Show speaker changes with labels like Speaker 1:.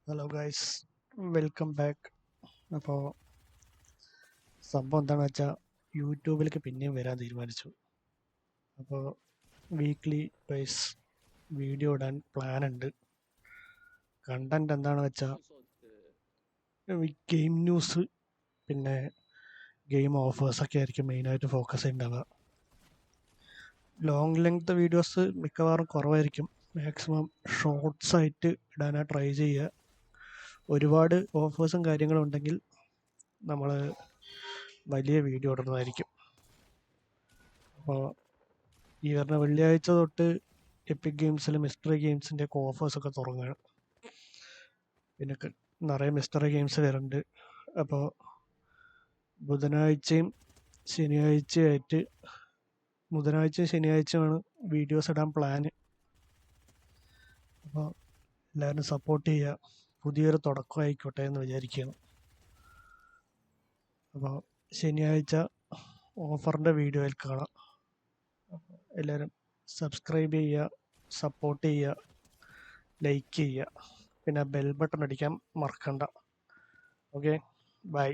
Speaker 1: Hello guys, welcome back. അപ്പോൾ സംഭവം എന്താണെന്ന് വെച്ചാൽ യൂട്യൂബിലേക്ക് പിന്നെയും വരാൻ തീരുമാനിച്ചു. അപ്പോൾ വീക്ക്ലി വൈസ് വീഡിയോ ഇടാൻ പ്ലാൻ ഉണ്ട്. കണ്ടന്റ് എന്താണെന്ന് വെച്ചാൽ ഗെയിം ന്യൂസ്, പിന്നെ ഗെയിം ഓഫേഴ്സൊക്കെ ആയിരിക്കും മെയിനായിട്ട് ഫോക്കസ് ചെയ്യുന്നുണ്ടാവുക. ലോങ് ലെങ്ത് വീഡിയോസ് മിക്കവാറും കുറവായിരിക്കും. മാക്സിമം ഷോർട്സ് ആയിട്ട് ഇടാനാണ് ട്രൈ ചെയ്യുക. ഒരുപാട് ഓഫേഴ്സും കാര്യങ്ങളും ഉണ്ടെങ്കിൽ നമ്മൾ വലിയ വീഡിയോ ഇടുന്നതായിരിക്കും. അപ്പോൾ ഈ വരുന്ന വെള്ളിയാഴ്ച തൊട്ട് എപ്പിക് ഗെയിംസിൽ മിസ്റ്ററി ഗെയിംസിൻ്റെ ഒക്കെ ഓഫേഴ്സൊക്കെ തുടങ്ങുകയാണ്. പിന്നെ നിറയെ മിസ്റ്ററി ഗെയിംസ് വരുന്നുണ്ട്. അപ്പോൾ ബുധനാഴ്ചയും ശനിയാഴ്ചയുമാണ് വീഡിയോസ് ഇടാൻ പ്ലാന്. അപ്പോൾ എല്ലാവരും സപ്പോർട്ട് ചെയ്യുക. പുതിയൊരു തുടക്കമായിക്കോട്ടെ എന്ന് വിചാരിക്കുകയാണ്. അപ്പോൾ ശനിയാഴ്ച ഓഫറിൻ്റെ വീഡിയോയിൽ കാണാം. എല്ലാവരും സബ്സ്ക്രൈബ് ചെയ്യുക, സപ്പോർട്ട് ചെയ്യുക, ലൈക്ക് ചെയ്യുക, പിന്നെ ബെൽ ബട്ടൺ അടിക്കാൻ മറക്കണ്ട. Okay, by.